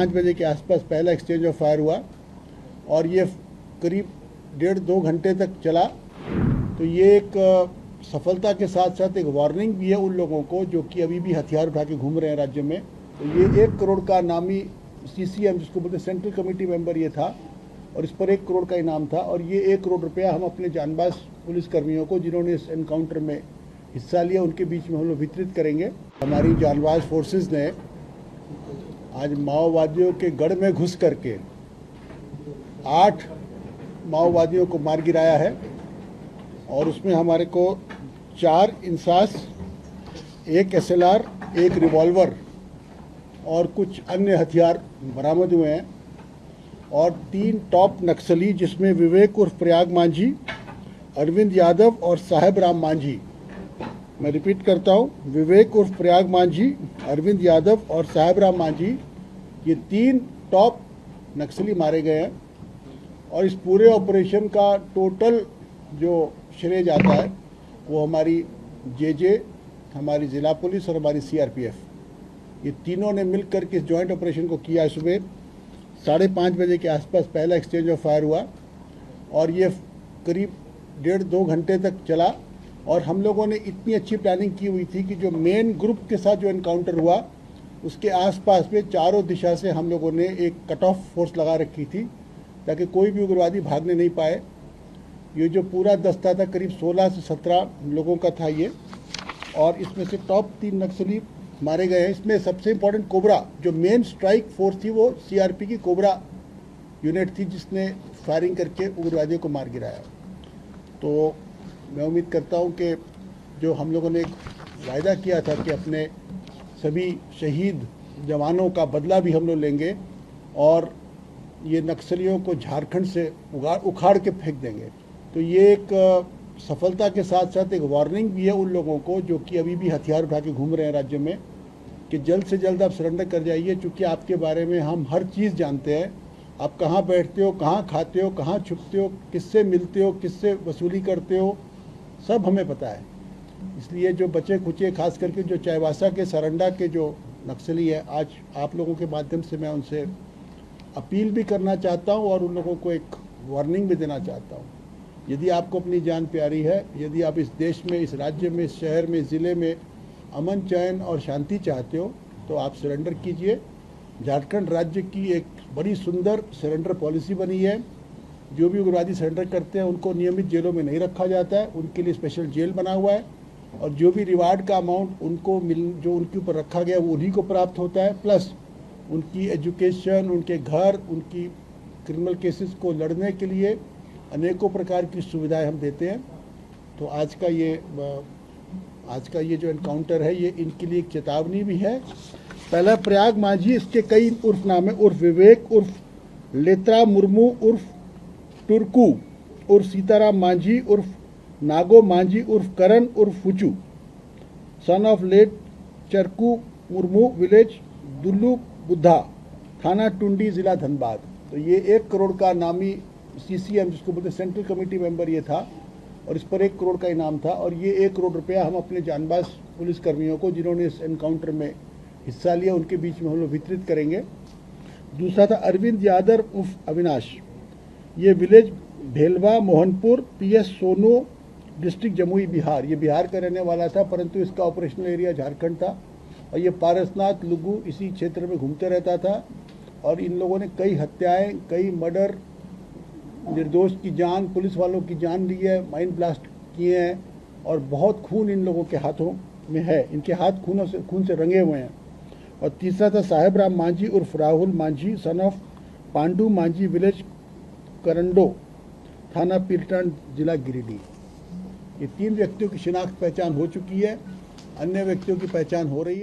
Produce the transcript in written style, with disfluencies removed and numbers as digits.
5 बजे के आसपास पहला एक्सचेंज ऑफ फायर हुआ और ये करीब 1.5-2 घंटे तक चला। तो ये एक सफलता के साथ साथ एक वार्निंग भी है उन लोगों को जो कि अभी भी हथियार उठा के घूम रहे हैं राज्य में। तो ये 1 करोड़ का नामी CCM जिसको बोलते हैं सेंट्रल कमेटी मेंबर ये था और इस पर 1 करोड़ का इनाम था और ये 1 करोड़ रुपया हम अपने जानबाज पुलिसकर्मियों को जिन्होंने इस एनकाउंटर में हिस्सा लिया उनके बीच में हम लोग वितरित करेंगे। हमारी जानबाज फोर्सेस ने आज माओवादियों के गढ़ में घुस करके 8 माओवादियों को मार गिराया है और उसमें हमारे को 4 इंसास, 1 SLR, 1 रिवॉल्वर और कुछ अन्य हथियार बरामद हुए हैं और 3 टॉप नक्सली जिसमें विवेक उर्फ प्रयाग मांझी, अरविंद यादव और साहेब राम मांझी। मैं रिपीट करता हूँ, विवेक उर्फ प्रयाग मांझी, अरविंद यादव और साहेब राम मांझी, ये 3 टॉप नक्सली मारे गए हैं और इस पूरे ऑपरेशन का टोटल जो श्रेय जाता है वो हमारी JJ, हमारी ज़िला पुलिस और हमारी CRPF, ये तीनों ने मिलकर के इस जॉइंट ऑपरेशन को किया। सुबह 5:30 बजे के आसपास पहला एक्सचेंज ऑफ फायर हुआ और ये करीब 1.5-2 घंटे तक चला और हम लोगों ने इतनी अच्छी प्लानिंग की हुई थी कि जो मेन ग्रुप के साथ जो एनकाउंटर हुआ उसके आसपास में चारों दिशा से हम लोगों ने एक कट ऑफ फोर्स लगा रखी थी ताकि कोई भी उग्रवादी भागने नहीं पाए। ये जो पूरा दस्ता था करीब 16 से 17 लोगों का था ये और इसमें से टॉप 3 नक्सली मारे गए हैं। इसमें सबसे इम्पोर्टेंट कोबरा जो मेन स्ट्राइक फोर्स थी वो CRP की कोबरा यूनिट थी जिसने फायरिंग करके उग्रवादियों को मार गिराया। तो मैं उम्मीद करता हूं कि जो हम लोगों ने एक वायदा किया था कि अपने सभी शहीद जवानों का बदला भी हम लोग लेंगे और ये नक्सलियों को झारखंड से उखाड़ के फेंक देंगे। तो ये एक सफलता के साथ साथ एक वार्निंग भी है उन लोगों को जो कि अभी भी हथियार उठा के घूम रहे हैं राज्य में कि जल्द से जल्द आप सरेंडर कर जाइए, क्योंकि आपके बारे में हम हर चीज़ जानते हैं। आप कहाँ बैठते हो, कहाँ खाते हो, कहाँ छुपते हो, किससे मिलते हो, किससे वसूली करते हो, सब हमें पता है। इसलिए जो बचे खुचे खास करके जो चाईबासा के सरंडा के जो नक्सली है, आज आप लोगों के माध्यम से मैं उनसे अपील भी करना चाहता हूँ और उन लोगों को एक वार्निंग भी देना चाहता हूँ। यदि आपको अपनी जान प्यारी है, यदि आप इस देश में, इस राज्य में, इस शहर में, ज़िले में अमन चैन और शांति चाहते हो तो आप सरेंडर कीजिए। झारखंड राज्य की एक बड़ी सुंदर सरेंडर पॉलिसी बनी है। जो भी उग्रवादी सरेंडर करते हैं उनको नियमित जेलों में नहीं रखा जाता है, उनके लिए स्पेशल जेल बना हुआ है और जो भी रिवार्ड का अमाउंट उनको जो उनके ऊपर रखा गया वो उन्हीं को प्राप्त होता है, प्लस उनकी एजुकेशन, उनके घर, उनकी क्रिमिनल केसेस को लड़ने के लिए अनेकों प्रकार की सुविधाएं हम देते हैं। तो आज का ये जो एनकाउंटर है ये इनके लिए एक चेतावनी भी है। पहला प्रयाग मांझी, इसके कई उर्फ नाम है, उर्फ विवेक उर्फ लेत्रा मुर्मू उर्फ टुरकू उर्फ सीताराम मांझी उर्फ नागो मांझी उर्फ करण उर्फ Phuchu, son of late Charku Murmu, village Dullu Buddha, थाना टुंडी, जिला धनबाद। तो ये 1 करोड़ का नामी CCM जिसको बोलते हैं सेंट्रल कमेटी मेंबर ये था और इस पर 1 करोड़ का इनाम था और ये 1 करोड़ रुपया हम अपने जानबाज पुलिसकर्मियों को जिन्होंने इस एनकाउंटर में हिस्सा लिया उनके बीच में हम लोग वितरित करेंगे। दूसरा था अरविंद यादव उर्फ अविनाश, ये विलेज भेलवा मोहनपुर, PS सोनो, डिस्ट्रिक्ट जमुई, बिहार। ये बिहार का रहने वाला था परंतु इसका ऑपरेशनल एरिया झारखंड था और ये पारसनाथ लुगू इसी क्षेत्र में घूमते रहता था और इन लोगों ने कई हत्याएं, कई मर्डर, निर्दोष की जान, पुलिस वालों की जान ली है, माइंड ब्लास्ट किए हैं और बहुत खून इन लोगों के हाथों में है, इनके हाथ खून से रंगे हुए हैं। और तीसरा था साहेब राम मांझी उर्फ Rahul Manjhi, son of Pandu Manjhi, village Karando, थाना पीरटान, जिला गिरिडीह। ये 3 व्यक्तियों की शिनाख्त पहचान हो चुकी है, अन्य व्यक्तियों की पहचान हो रही है।